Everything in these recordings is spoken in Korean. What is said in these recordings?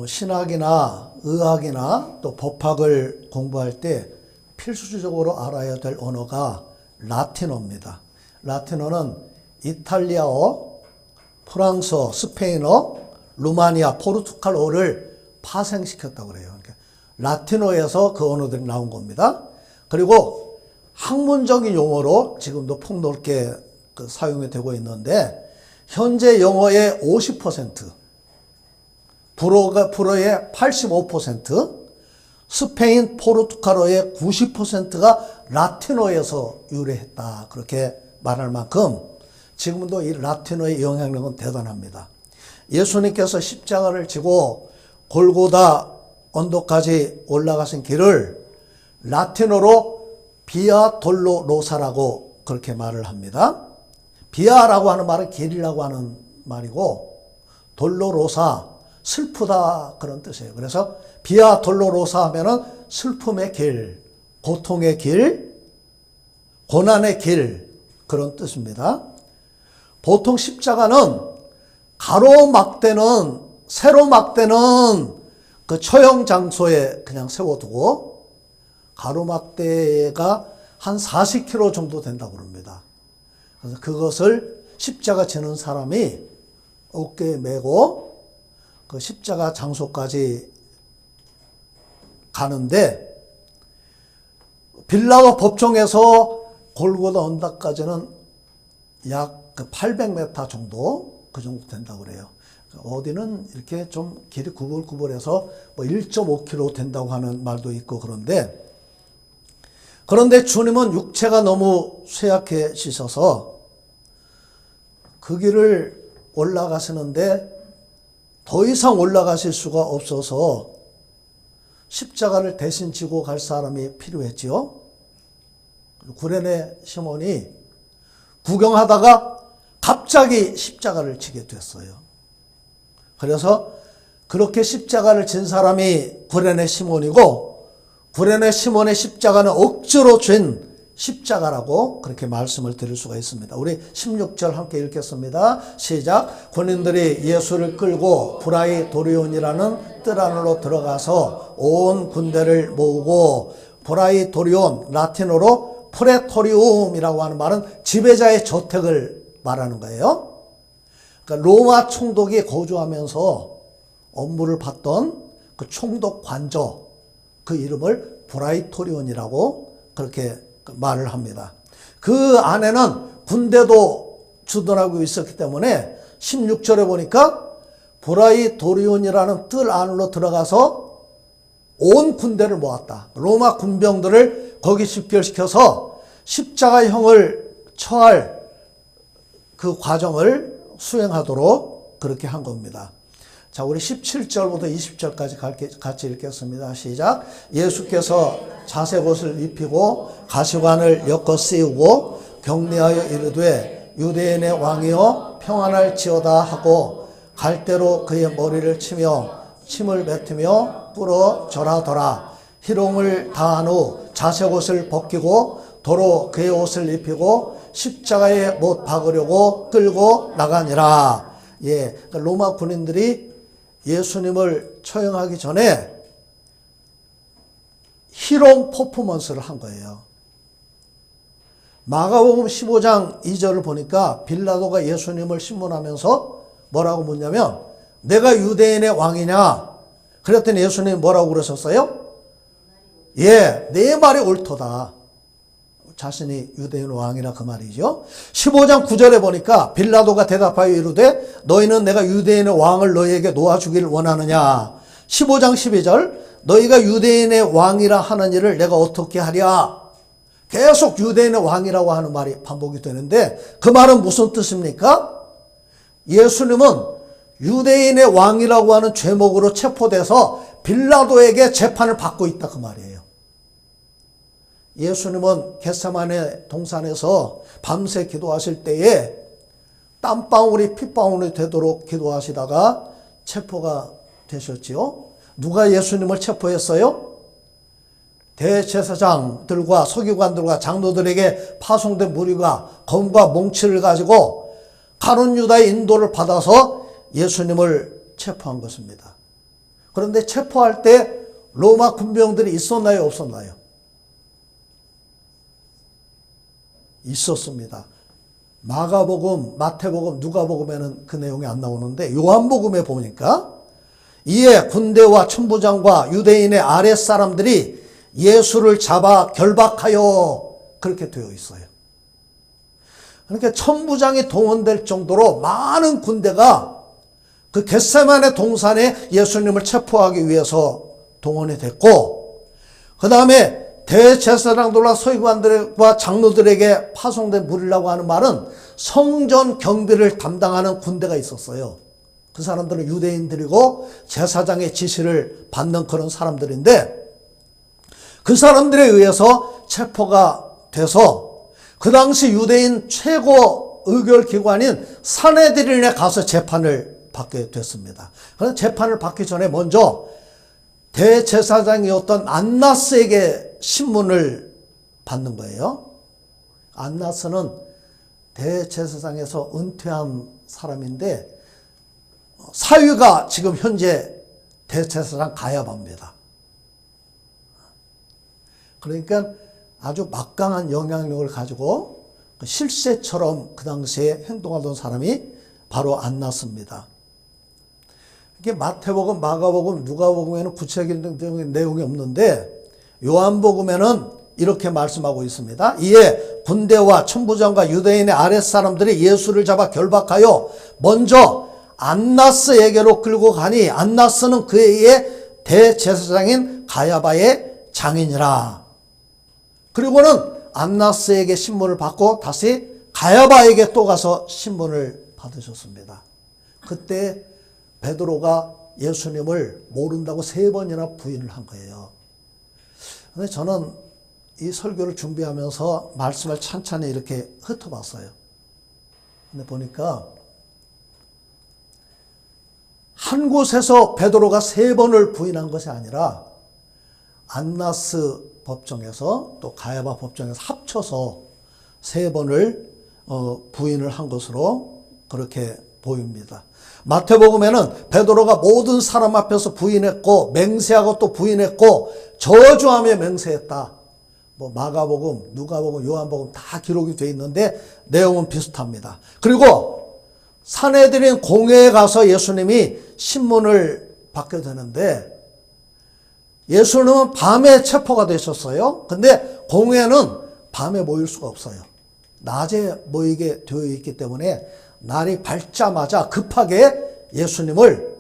신학이나 의학이나 또 법학을 공부할 때 필수적으로 알아야 될 언어가 라틴어입니다. 라틴어는 이탈리아어, 프랑스어, 스페인어, 루마니아, 포르투갈어를 파생시켰다고 그래요. 그러니까 라틴어에서 그 언어들이 나온 겁니다. 그리고 학문적인 용어로 지금도 폭넓게 사용이 되고 있는데 현재 영어의 50%, 불어의 85%, 스페인, 포르투갈어의 90%가 라틴어에서 유래했다. 그렇게 말할 만큼 지금도 이 라틴어의 영향력은 대단합니다. 예수님께서 십자가를 지고 골고다 언덕까지 올라가신 길을 라틴어로 비아 돌로로사라고 그렇게 말을 합니다. 비아라고 하는 말은 길이라고 하는 말이고 돌로로사 슬프다 그런 뜻이에요. 그래서 비아 돌로로사 하면은 슬픔의 길, 고통의 길, 고난의 길 그런 뜻입니다. 보통 십자가는 가로막대는 세로막대는 그 처형 장소에 그냥 세워두고 가로막대가 한 40km 정도 된다고 그럽니다. 그래서 그것을 십자가 지는 사람이 어깨에 메고 그 십자가 장소까지 가는데 빌라도 법정에서 골고다 언덕까지는 약 800m 정도 그 정도 된다고 그래요. 어디는 이렇게 좀 길이 구불구불해서 뭐 1.5km 된다고 하는 말도 있고 그런데 주님은 육체가 너무 쇠약해지셔서 그 길을 올라가시는데 더 이상 올라가실 수가 없어서 십자가를 대신 지고 갈 사람이 필요했지요. 구레네 시몬이 구경하다가 갑자기 십자가를 지게 됐어요. 그래서 그렇게 십자가를 진 사람이 구레네 시몬이고 구레네 시몬의 십자가는 억지로 쥔 십자가라고 그렇게 말씀을 드릴 수가 있습니다. 우리 16절 함께 읽겠습니다. 시작. 군인들이 예수를 끌고 브라이도리온이라는 뜰 안으로 들어가서 온 군대를 모으고 브라이도리온 라틴어로 프레토리움이라고 하는 말은 지배자의 저택을 말하는 거예요. 그러니까 로마 총독이 거주하면서 업무를 받던 그 총독 관저 그 이름을 브라이토리온이라고 그렇게 말을 합니다. 그 안에는 군대도 주둔하고 있었기 때문에 16절에 보니까 브라이토리온이라는 뜰 안으로 들어가서 온 군대를 모았다. 로마 군병들을 거기 집결시켜서 십자가형을 처할 그 과정을 수행하도록 그렇게 한 겁니다. 자, 우리 17절부터 20절까지 같이 읽겠습니다. 시작. 예수께서 자색 옷을 입히고 가시관을 엮어 씌우고 격려하여 이르되 유대인의 왕이여 평안할지어다 하고 갈대로 그의 머리를 치며 침을 뱉으며 꿇어 절하더라. 희롱을 다한 후 자색 옷을 벗기고 도로 그의 옷을 입히고 십자가에 못 박으려고 끌고 나가니라. 예, 그러니까 로마 군인들이 예수님을 처형하기 전에 희롱 퍼포먼스를 한 거예요. 마가복음 15장 2절을 보니까 빌라도가 예수님을 신문하면서 뭐라고 묻냐면 내가 유대인의 왕이냐? 그랬더니 예수님이 뭐라고 그러셨어요? 예, 내 말이 옳도다. 자신이 유대인 왕이라 그 말이죠. 15장 9절에 보니까 빌라도가 대답하여 이르되 너희는 내가 유대인의 왕을 너희에게 놓아주기를 원하느냐. 15장 12절 너희가 유대인의 왕이라 하는 일을 내가 어떻게 하랴. 계속 유대인의 왕이라고 하는 말이 반복이 되는데 그 말은 무슨 뜻입니까? 예수님은 유대인의 왕이라고 하는 죄목으로 체포돼서 빌라도에게 재판을 받고 있다 그 말이에요. 예수님은 겟세마네 동산에서 밤새 기도하실 때에 땀방울이 핏방울이 되도록 기도하시다가 체포가 되셨지요. 누가 예수님을 체포했어요? 대제사장들과 서기관들과 장로들에게 파송된 무리가 검과 몽치를 가지고 가룟 유다의 인도를 받아서 예수님을 체포한 것입니다. 그런데 체포할 때 로마 군병들이 있었나요? 없었나요? 있었습니다. 마가복음, 마태복음, 누가복음에는 그 내용이 안 나오는데 요한복음에 보니까 이에 군대와 천부장과 유대인의 아랫사람들이 예수를 잡아 결박하여 그렇게 되어 있어요. 그러니까 천부장이 동원될 정도로 많은 군대가 그 겟세마네 동산에 예수님을 체포하기 위해서 동원이 됐고, 그 다음에 대제사장들과 서기관들과 장로들에게 파송된 무리라고 하는 말은 성전 경비를 담당하는 군대가 있었어요. 그 사람들은 유대인들이고 제사장의 지시를 받는 그런 사람들인데, 그 사람들에 의해서 체포가 돼서 그 당시 유대인 최고 의결기관인 산헤드린에 가서 재판을 받게 됐습니다. 그래서 재판을 받기 전에 먼저 대제사장이었던 안나스에게 신문을 받는 거예요. 안나스는 대제사장에서 은퇴한 사람인데 사위가 지금 현재 대제사장 가야바입니다. 그러니까 아주 막강한 영향력을 가지고 실세처럼 그 당시에 행동하던 사람이 바로 안나스입니다. 이게 마태복음, 마가복음, 누가복음에는 구체적인 내용이 없는데 요한복음에는 이렇게 말씀하고 있습니다. 이에 군대와 천부장과 유대인의 아랫사람들이 예수를 잡아 결박하여 먼저 안나스에게로 끌고 가니 안나스는 그의 대제사장인 가야바의 장인이라. 그리고는 안나스에게 신문을 받고 다시 가야바에게 또 가서 신문을 받으셨습니다. 그때 베드로가 예수님을 모른다고 3번이나 부인을 한 거예요. 근데 저는 이 설교를 준비하면서 말씀을 찬찬히 이렇게 흩어봤어요. 근데 보니까 한 곳에서 베드로가 3번을 부인한 것이 아니라 안나스 법정에서 또 가야바 법정에서 합쳐서 3번을 부인을 한 것으로 그렇게 보입니다. 마태복음에는 베드로가 모든 사람 앞에서 부인했고 맹세하고 또 부인했고 저주하며 맹세했다. 뭐 마가복음, 누가복음, 요한복음 다 기록이 되어 있는데 내용은 비슷합니다. 그리고 산헤드린 공회에 가서 예수님이 신문을 받게 되는데 예수님은 밤에 체포가 되셨어요. 근데 공회는 밤에 모일 수가 없어요. 낮에 모이게 되어 있기 때문에 날이 밝자마자 급하게 예수님을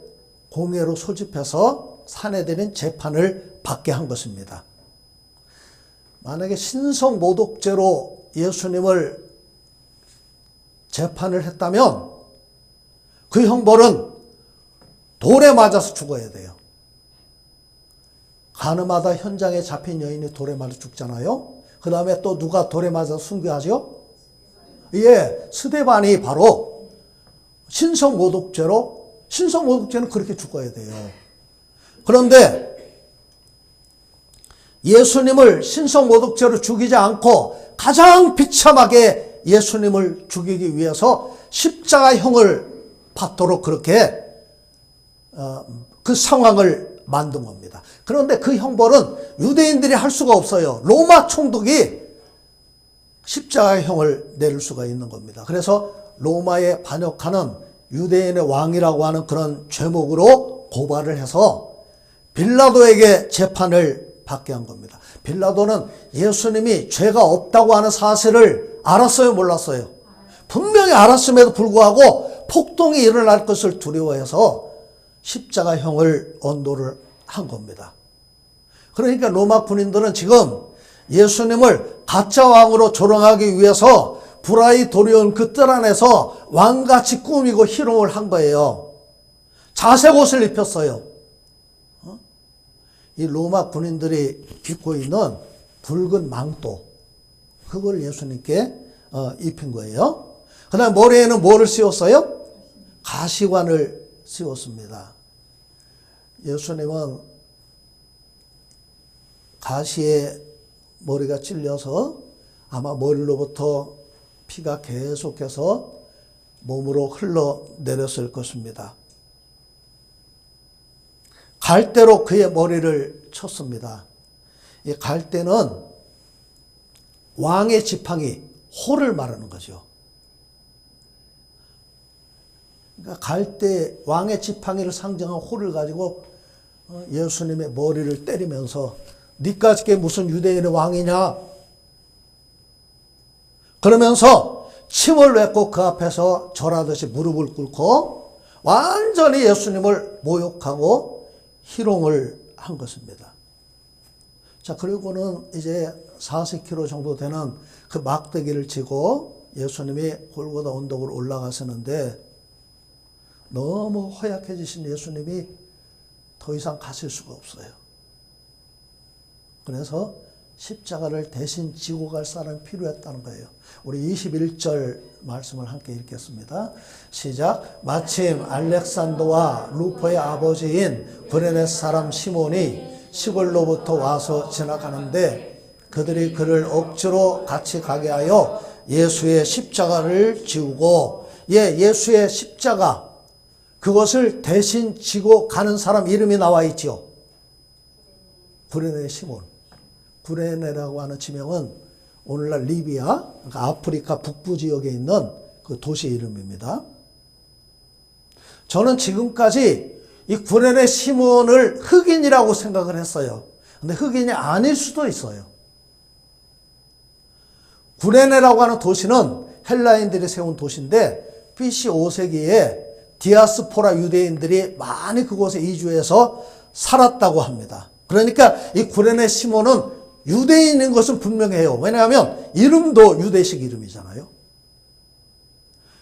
공회로 소집해서 산헤드린 재판을 받게 한 것입니다. 만약에 신성모독죄로 예수님을 재판을 했다면 그 형벌은 돌에 맞아서 죽어야 돼요. 가늠하다 현장에 잡힌 여인이 돌에 맞아 죽잖아요. 그 다음에 또 누가 돌에 맞아서 순교하죠? 예, 스데반이 바로 신성모독죄로, 신성모독죄는 그렇게 죽어야 돼요. 그런데 예수님을 신성모독죄로 죽이지 않고 가장 비참하게 예수님을 죽이기 위해서 십자가형을 받도록 그렇게 그 상황을 만든 겁니다. 그런데 그 형벌은 유대인들이 할 수가 없어요. 로마 총독이 십자가형을 내릴 수가 있는 겁니다. 그래서 로마에 반역하는 유대인의 왕이라고 하는 그런 죄목으로 고발을 해서 빌라도에게 재판을 받게 한 겁니다. 빌라도는 예수님이 죄가 없다고 하는 사실을 알았어요, 몰랐어요? 분명히 알았음에도 불구하고 폭동이 일어날 것을 두려워해서 십자가형을 언도를 한 겁니다. 그러니까 로마 군인들은 지금 예수님을 가짜 왕으로 조롱하기 위해서 브라이도리온 그 뜰 안에서 왕같이 꾸미고 희롱을 한 거예요. 자색 옷을 입혔어요. 이 로마 군인들이 입고 있는 붉은 망토, 그걸 예수님께 입힌 거예요. 그 다음에 머리에는 뭐를 씌웠어요? 가시관을 씌웠습니다. 예수님은 가시에 머리가 찔려서 아마 머리로부터 피가 계속해서 몸으로 흘러내렸을 것입니다. 갈대로 그의 머리를 쳤습니다. 이 갈대는 왕의 지팡이, 호를 말하는 거죠. 그러니까 갈대, 왕의 지팡이를 상징한 호를 가지고 예수님의 머리를 때리면서 니가 저게 무슨 유대인의 왕이냐? 그러면서 침을 뱉고 그 앞에서 절하듯이 무릎을 꿇고 완전히 예수님을 모욕하고 희롱을 한 것입니다. 자, 그리고는 이제 40km 정도 되는 그 막대기를 지고 예수님이 골고다 언덕으로 올라가시는데 너무 허약해지신 예수님이 더 이상 가실 수가 없어요. 그래서 십자가를 대신 지고 갈 사람이 필요했다는 거예요. 우리 21절 말씀을 함께 읽겠습니다. 시작. 마침 알렉산더와 루포의 아버지인 구레네 사람 시몬이 시골로부터 와서 지나가는데 그들이 그를 억지로 같이 가게 하여 예수의 십자가를 지우고, 예수의 십자가, 그것을 대신 지고 가는 사람 이름이 나와 있지요. 구레네 시몬. 구레네라고 하는 지명은 오늘날 리비아, 그러니까 아프리카 북부 지역에 있는 그 도시 이름입니다. 저는 지금까지 이 구레네 시몬을 흑인이라고 생각을 했어요. 근데 흑인이 아닐 수도 있어요. 구레네라고 하는 도시는 헬라인들이 세운 도시인데 BC 5세기에 디아스포라 유대인들이 많이 그곳에 이주해서 살았다고 합니다. 그러니까 이 구레네 시몬은 유대인인 것은 분명해요. 왜냐하면 이름도 유대식 이름이잖아요.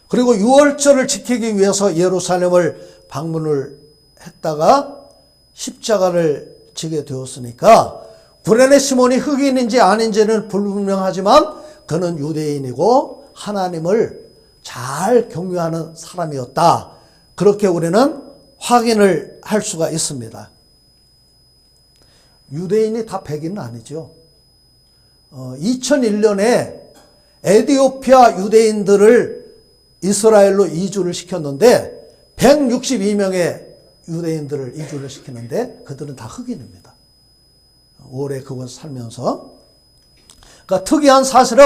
그리고 유월절을 지키기 위해서 예루살렘을 방문을 했다가 십자가를 지게 되었으니까 구레네 시몬이 흑인인지 아닌지는 불분명하지만 그는 유대인이고 하나님을 잘 경외하는 사람이었다. 그렇게 우리는 확인을 할 수가 있습니다. 유대인이 다 백인은 아니죠. 2001년에 에티오피아 유대인들을 이스라엘로 이주를 시켰는데 162명의 유대인들을 이주를 시키는데 그들은 다 흑인입니다. 오래 그곳 살면서. 그러니까 특이한 사실은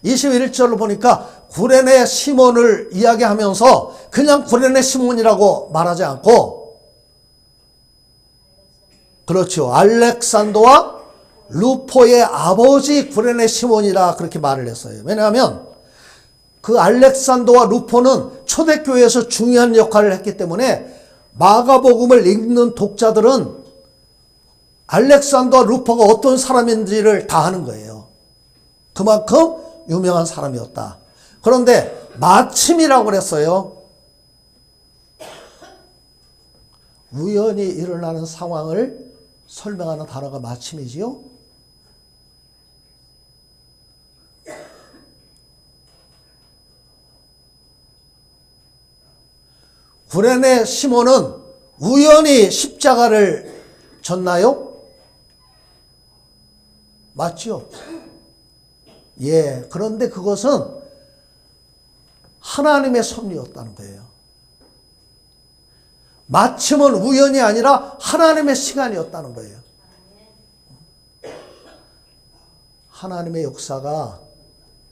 21절로 보니까 구레네 시몬을 이야기하면서 그냥 구레네 시몬이라고 말하지 않고, 그렇죠, 알렉산더와 루포의 아버지 구레네 시몬이라 그렇게 말을 했어요. 왜냐하면 그 알렉산더와 루포는 초대교회에서 중요한 역할을 했기 때문에 마가복음을 읽는 독자들은 알렉산더와 루포가 어떤 사람인지를 다 아는 거예요. 그만큼 유명한 사람이었다. 그런데 마침이라고 그랬어요. 우연히 일어나는 상황을 설명하는 단어가 마침이지요. 구레네 시몬은 우연히 십자가를 졌나요? 맞죠? 예, 그런데 그것은 하나님의 섭리였다는 거예요. 마침은 우연이 아니라 하나님의 시간이었다는 거예요. 하나님의 역사가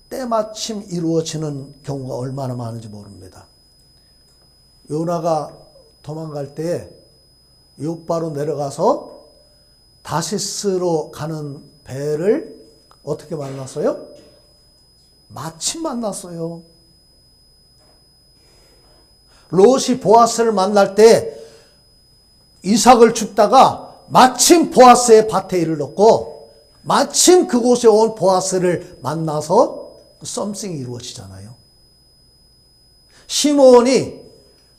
때마침 이루어지는 경우가 얼마나 많은지 모릅니다. 요나가 도망갈 때 요바로 내려가서 다시스로 가는 배를 어떻게 만났어요? 마침 만났어요. 롯이 보아스를 만날 때 이삭을 줍다가 마침 보아스의 밭에 이르렀고 마침 그곳에 온 보아스를 만나서 썸씽이 이루어지잖아요. 시몬이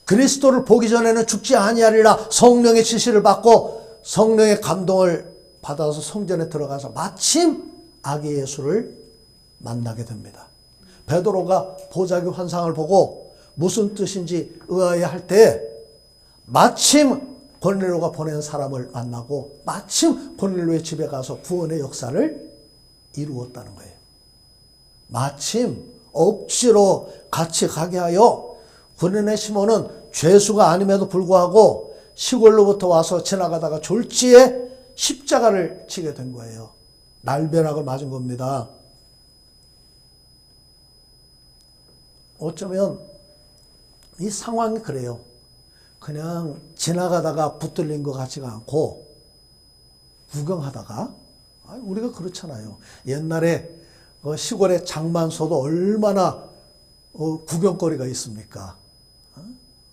그리스도를 보기 전에는 죽지 아니하리라 성령의 지시를 받고 성령의 감동을 받아서 성전에 들어가서 마침 아기 예수를 만나게 됩니다. 베드로가 보자기 환상을 보고 무슨 뜻인지 의아해할 때 마침 고넬료가 보낸 사람을 만나고 마침 고넬료의 집에 가서 구원의 역사를 이루었다는 거예요. 마침 억지로 같이 가게 하여 구레네 시몬은 죄수가 아님에도 불구하고 시골로부터 와서 지나가다가 졸지에 십자가를 지게 된 거예요. 날벼락을 맞은 겁니다. 어쩌면 이 상황이 그래요. 그냥 지나가다가 붙들린 것 같지가 않고 구경하다가, 우리가 그렇잖아요. 옛날에 시골에 장만소도 얼마나 구경거리가 있습니까?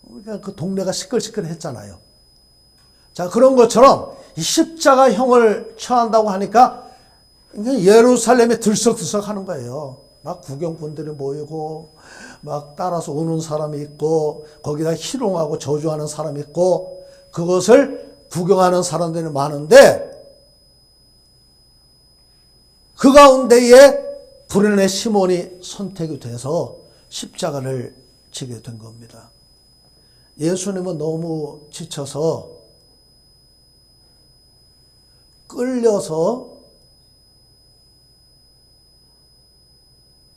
그러니까 그 동네가 시끌시끌했잖아요. 자, 그런 것처럼 이 십자가형을 처한다고 하니까 예루살렘에 들썩들썩 하는 거예요. 막 구경꾼들이 모이고 막 따라서 오는 사람이 있고 거기다 희롱하고 저주하는 사람이 있고 그것을 구경하는 사람들이 많은데 그 가운데에 구레네 시몬이 선택이 돼서 십자가를 지게 된 겁니다. 예수님은 너무 지쳐서 끌려서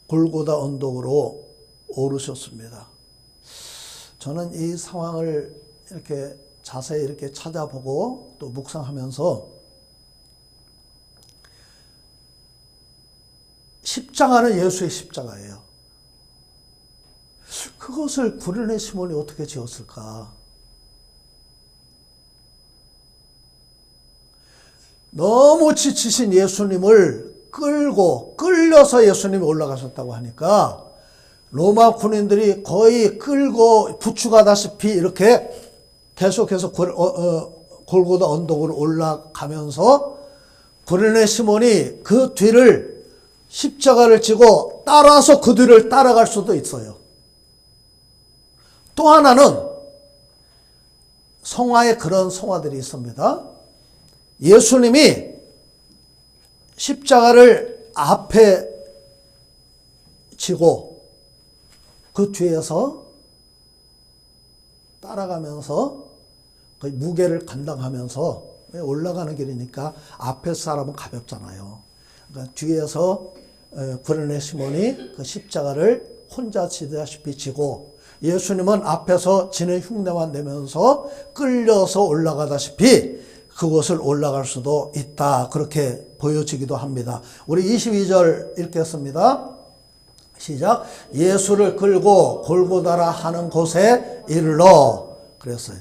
골고다 언덕으로 오르셨습니다. 저는 이 상황을 이렇게 자세히 이렇게 찾아보고 또 묵상하면서 십자가는 예수의 십자가예요. 그것을 구레네 시몬이 어떻게 지었을까? 너무 지치신 예수님을 끌려서 예수님이 올라가셨다고 하니까 로마 군인들이 거의 끌고 부축하다시피 이렇게 계속해서 골고다 언덕으로 올라가면서 구레네 시몬이 그 뒤를 십자가를 지고 따라서 그 뒤를 따라갈 수도 있어요. 또 하나는 성화에 그런 성화들이 있습니다. 예수님이 십자가를 앞에 지고 그 뒤에서 따라가면서 그 무게를 감당하면서 올라가는 길이니까 앞에 사람은 가볍잖아요. 그러니까 뒤에서 구레네 시몬이 그 십자가를 혼자 지다시피 지고 예수님은 앞에서 지는 흉내만 내면서 끌려서 올라가다시피 그곳을 올라갈 수도 있다. 그렇게 보여지기도 합니다. 우리 22절 읽겠습니다. 시작. 예수를 끌고 골고다라 하는 곳에 이르러 그랬어요.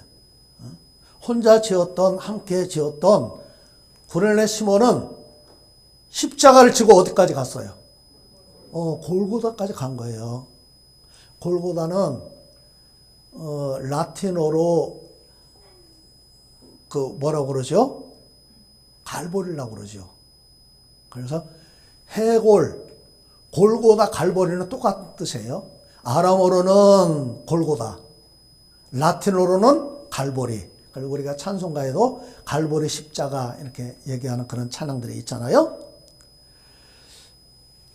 혼자 지었던 함께 지었던 구레네 시몬은 십자가를 지고 어디까지 갔어요? 골고다까지 간 거예요. 골고다는 라틴어로 그 뭐라고 그러죠? 갈보리라고 그러죠. 그래서 해골, 골고다, 갈보리는 똑같은 뜻이에요. 아람어로는 골고다, 라틴어로는 갈보리. 그리고 우리가 찬송가에도 갈보리 십자가 이렇게 얘기하는 그런 찬양들이 있잖아요.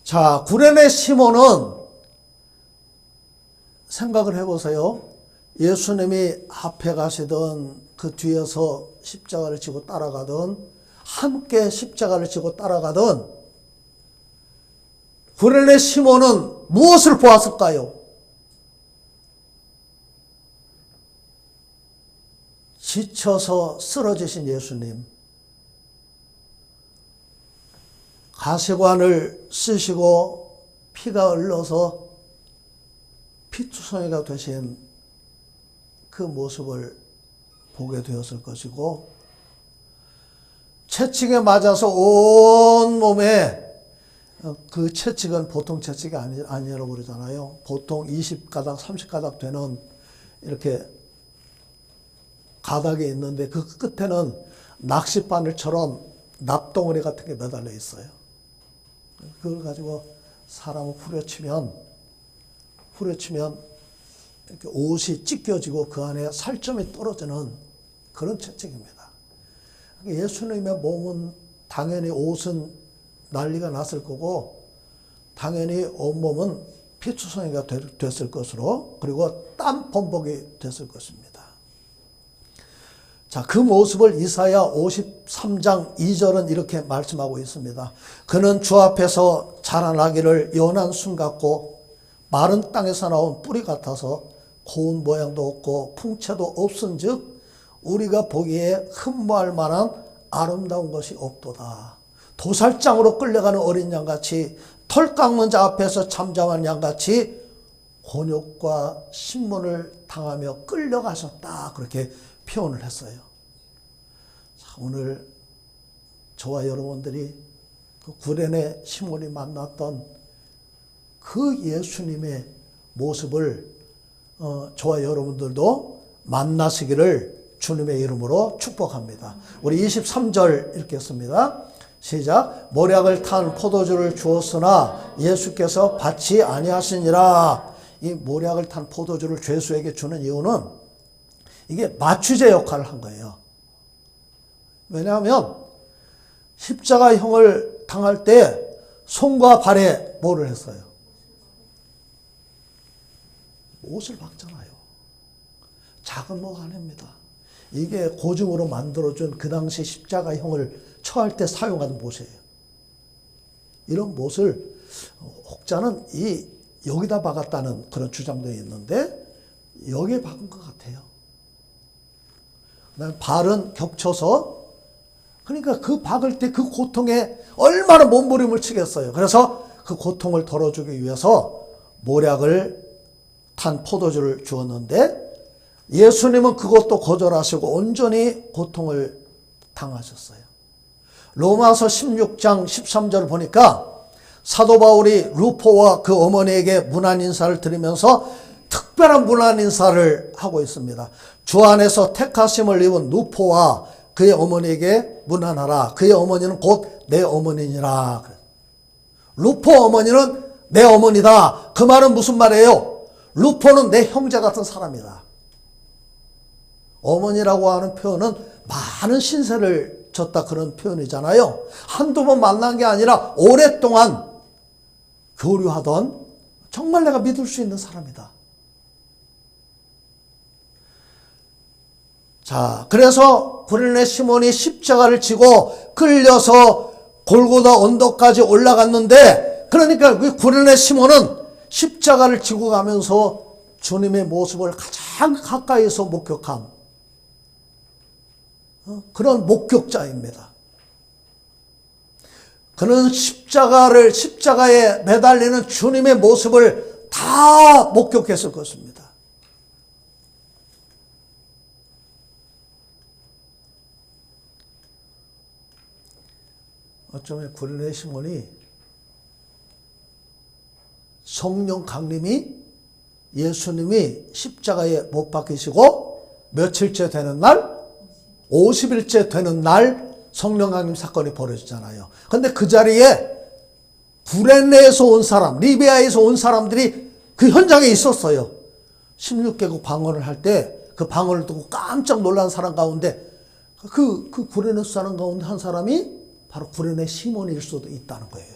자, 구레네 시몬은 생각을 해보세요. 예수님이 앞에 가시던 그 뒤에서 십자가를 지고 따라가던 함께 십자가를 지고 따라가던 구레네 시몬은 무엇을 보았을까요? 지쳐서 쓰러지신 예수님, 가시관을 쓰시고 피가 흘러서 피투성이가 되신 그 모습을 보게 되었을 것이고 채찍에 맞아서 온 몸에 그 채찍은 보통 채찍이 아니라고 그러잖아요. 보통 20가닥, 30가닥 되는 이렇게 가닥이 있는데 그 끝에는 낚싯바늘처럼 납덩어리 같은 게 매달려 있어요. 그걸 가지고 사람을 후려치면 이렇게 옷이 찢겨지고 그 안에 살점이 떨어지는 그런 채찍입니다. 예수님의 몸은 당연히 옷은 난리가 났을 거고 당연히 온몸은 피투성이가 됐을 것으로 그리고 땀 범벅이 됐을 것입니다. 자, 그 모습을 이사야 53장 2절은 이렇게 말씀하고 있습니다. 그는 주 앞에서 자라나기를 연한 순 같고 마른 땅에서 나온 뿌리 같아서 고운 모양도 없고 풍채도 없은즉 우리가 보기에 흠모할 만한 아름다운 것이 없도다. 도살장으로 끌려가는 어린 양같이, 털 깎는 자 앞에서 잠잠한 양같이 곤욕과 신문을 당하며 끌려가셨다. 그렇게 표현을 했어요. 자, 오늘 저와 여러분들이 그 구레네 시몬이 만났던 그 예수님의 모습을 저와 여러분들도 만나시기를 주님의 이름으로 축복합니다. 우리 23절 읽겠습니다. 시작. 모략을 탄 포도주를 주었으나 예수께서 받지 아니하시니라. 이 모략을 탄 포도주를 죄수에게 주는 이유는 이게 마취제 역할을 한 거예요. 왜냐하면 십자가형을 당할 때 손과 발에 뭐를 했어요? 못을 박잖아요. 작은 목 아닙니다. 이게 고증으로 만들어준 그 당시 십자가형을 처할 때 사용하는 못이에요. 이런 못을 혹자는 여기다 박았다는 그런 주장도 있는데 여기에 박은 것 같아요. 그다음에 발은 겹쳐서, 그러니까 그 박을 때 그 고통에 얼마나 몸부림을 치겠어요. 그래서 그 고통을 덜어주기 위해서 모략을 탄 포도주를 주었는데 예수님은 그것도 거절하시고 온전히 고통을 당하셨어요. 로마서 16장 13절을 보니까 사도 바울이 루포와 그 어머니에게 문안 인사를 드리면서 특별한 문안 인사를 하고 있습니다. 주 안에서 택하심을 입은 루포와 그의 어머니에게 문안하라. 그의 어머니는 곧 내 어머니니라. 루포 어머니는 내 어머니다. 그 말은 무슨 말이에요? 루포는 내 형제 같은 사람이다. 어머니라고 하는 표현은 많은 신세를 졌다 그런 표현이잖아요. 한두 번 만난 게 아니라 오랫동안 교류하던 정말 내가 믿을 수 있는 사람이다. 자, 그래서 구레네 시몬이 십자가를 지고 끌려서 골고다 언덕까지 올라갔는데, 그러니까 그 구레네 시몬은 십자가를 지고 가면서 주님의 모습을 가장 가까이서 목격한 그런 목격자입니다. 그는 십자가에 매달리는 주님의 모습을 다 목격했을 것입니다. 어쩌면 구레네 시몬이 성령 강림이 예수님이 십자가에 못 박히시고 며칠째 되는 날, 50일째 되는 날 성령 강림 사건이 벌어지잖아요. 근데 그 자리에 구레네에서 온 사람, 리비아에서 온 사람들이 그 현장에 있었어요. 16개국 방언을 할 때 그 방언을 듣고 깜짝 놀란 사람 가운데 그 구레네 사람 가운데 한 사람이 바로 구레네 시몬일 수도 있다는 거예요.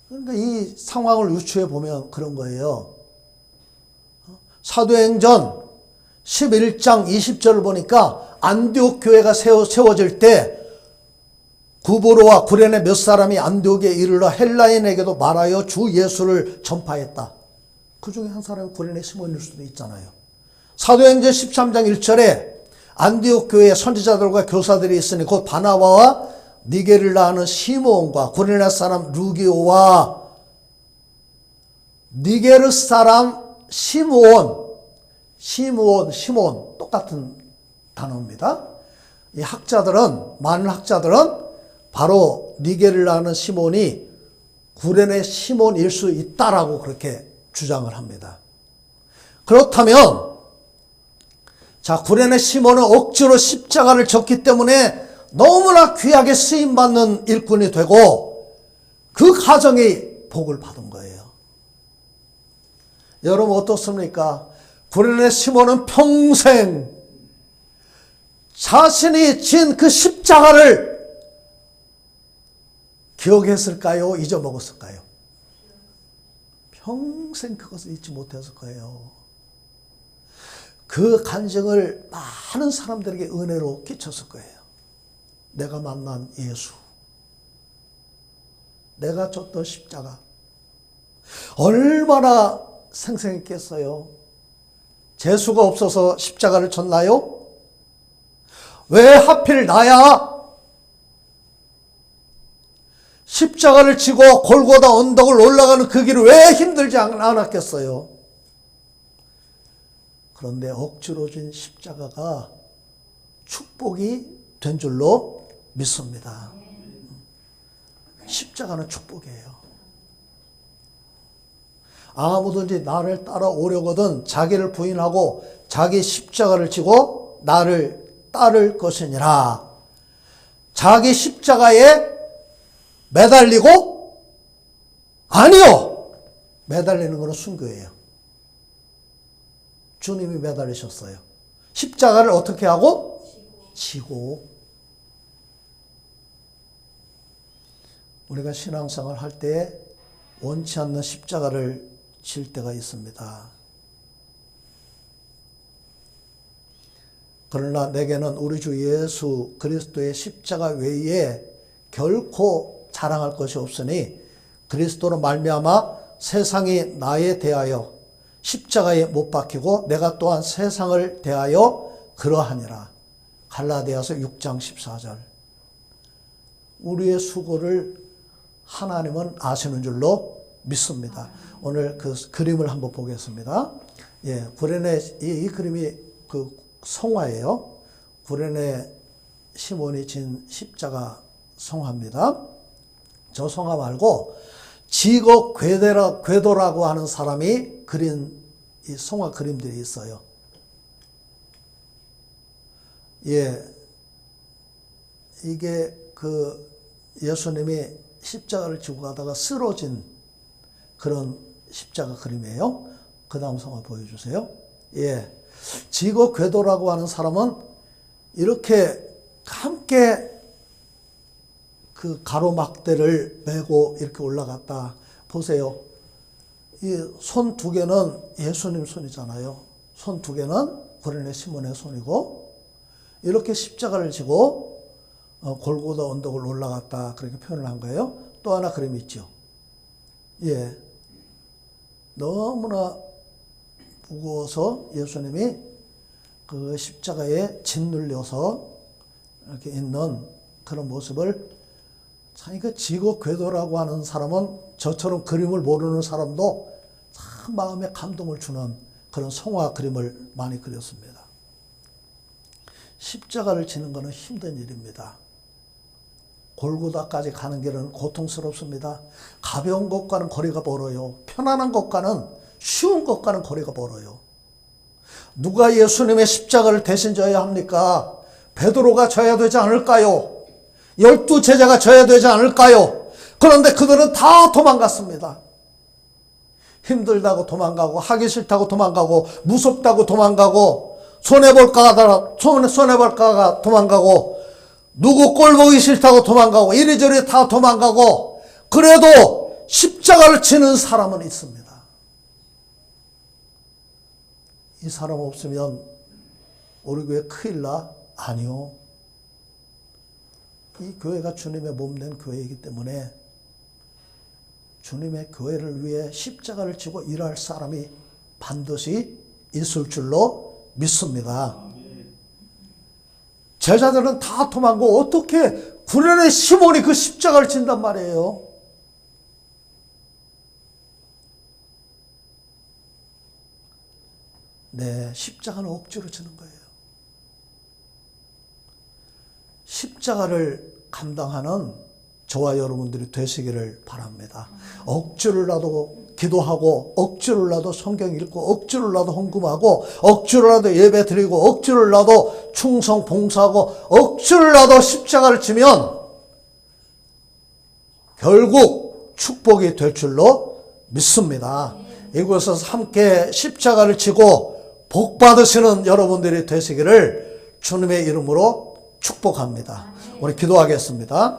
그러니까 이 상황을 유추해 보면 그런 거예요. 사도행전 11장 20절을 보니까 안디옥 교회가 세워질 때 구브로와 구레네 몇 사람이 안디옥에 이르러 헬라인에게도 말하여 주 예수를 전파했다. 그 중에 한 사람이 구레네 시몬일 수도 있잖아요. 사도행전 13장 1절에 안디옥 교회에 선지자들과 교사들이 있으니 곧 바나바와 니게를 낳는 시몬과 구레네 사람 루기오와 니게르 사람 시몬 똑같은 단어입니다. 이 많은 학자들은 바로 니게를 낳는 시몬이 구레네 시몬일 수 있다라고 그렇게 주장을 합니다. 그렇다면 자, 구레네 시몬은 억지로 십자가를 졌기 때문에 너무나 귀하게 쓰임받는 일꾼이 되고 그 가정이 복을 받은 거예요. 여러분 어떻습니까? 구레네 시몬은 평생 자신이 진 그 십자가를 기억했을까요? 잊어먹었을까요? 평생 그것을 잊지 못했을 거예요. 그 간증을 많은 사람들에게 은혜로 끼쳤을 거예요. 내가 만난 예수, 내가 졌던 십자가 얼마나 생생했겠어요. 재수가 없어서 십자가를 졌나요? 왜 하필 나야? 십자가를 지고 골고다 언덕을 올라가는 그 길을 왜 힘들지 않았겠어요? 그런데 억지로 진 십자가가 축복이 된 줄로 믿습니다. 십자가는 축복이에요. 아무든지 나를 따라오려거든 자기를 부인하고 자기 십자가를 지고 나를 따를 것이니라. 자기 십자가에 매달리고? 아니요. 매달리는 것은 순교예요. 주님이 매달리셨어요. 십자가를 어떻게 하고? 지고. 우리가 신앙생활 할 때 원치 않는 십자가를 질 때가 있습니다. 그러나 내게는 우리 주 예수 그리스도의 십자가 외에 결코 자랑할 것이 없으니 그리스도로 말미암아 세상이 나에 대하여 십자가에 못 박히고 내가 또한 세상을 대하여 그러하니라. 갈라디아서 6장 14절. 우리의 수고를 하나님은 아시는 줄로 믿습니다. 오늘 그 그림을 한번 보겠습니다. 예, 구레네 이 그림이 그 성화예요. 구레네 시몬이 진 십자가 성화입니다. 저 성화 말고 지거 궤도라고 하는 사람이 그린 이 성화 그림들이 있어요. 예, 이게 그 예수님이 십자가를 지고 가다가 쓰러진 그런 십자가 그림이에요. 그 다음 성화 보여주세요. 예, 지거 궤도라고 하는 사람은 이렇게 함께 그 가로막대를 메고 이렇게 올라갔다. 보세요. 이 손 두 개는 예수님 손이잖아요. 손 두 개는 구레네 시몬의 손이고 이렇게 십자가를 지고 골고다 언덕을 올라갔다. 그렇게 표현을 한 거예요. 또 하나 그림이 있죠. 예, 너무나 무거워서 예수님이 그 십자가에 짓눌려서 이렇게 있는 그런 모습을 참 그 지고 궤도라고 하는 사람은 저처럼 그림을 모르는 사람도 참 마음에 감동을 주는 그런 성화 그림을 많이 그렸습니다. 십자가를 지는 것은 힘든 일입니다. 골고다까지 가는 길은 고통스럽습니다. 가벼운 것과는 거리가 멀어요. 편안한 것과는 쉬운 것과는 거리가 멀어요. 누가 예수님의 십자가를 대신 져야 합니까? 베드로가 져야 되지 않을까요? 12 제자가 져야 되지 않을까요? 그런데 그들은 다 도망갔습니다. 힘들다고 도망가고 하기 싫다고 도망가고 무섭다고 도망가고 손해볼까가 도망가고 누구 꼴 보기 싫다고 도망가고 이리저리 다 도망가고 그래도 십자가를 지는 사람은 있습니다. 이 사람 없으면 우리 교회 큰일 나? 아니요. 이 교회가 주님의 몸된 교회이기 때문에 주님의 교회를 위해 십자가를 지고 일할 사람이 반드시 있을 줄로 믿습니다. 제자들은 다 도망가고 어떻게 구레네 시몬이 그 십자가를 진단 말이에요. 네, 십자가는 억지로 지는 거예요. 십자가를 감당하는 저와 여러분들이 되시기를 바랍니다. 억지로라도 기도하고 억지로라도 성경 읽고 억지로라도 헌금하고 억지로라도 예배 드리고 억지로라도 충성 봉사하고 억지로라도 십자가를 지면 결국 축복이 될 줄로 믿습니다. 이곳에서 함께 십자가를 지고 복 받으시는 여러분들이 되시기를 주님의 이름으로 축복합니다. 우리 기도하겠습니다.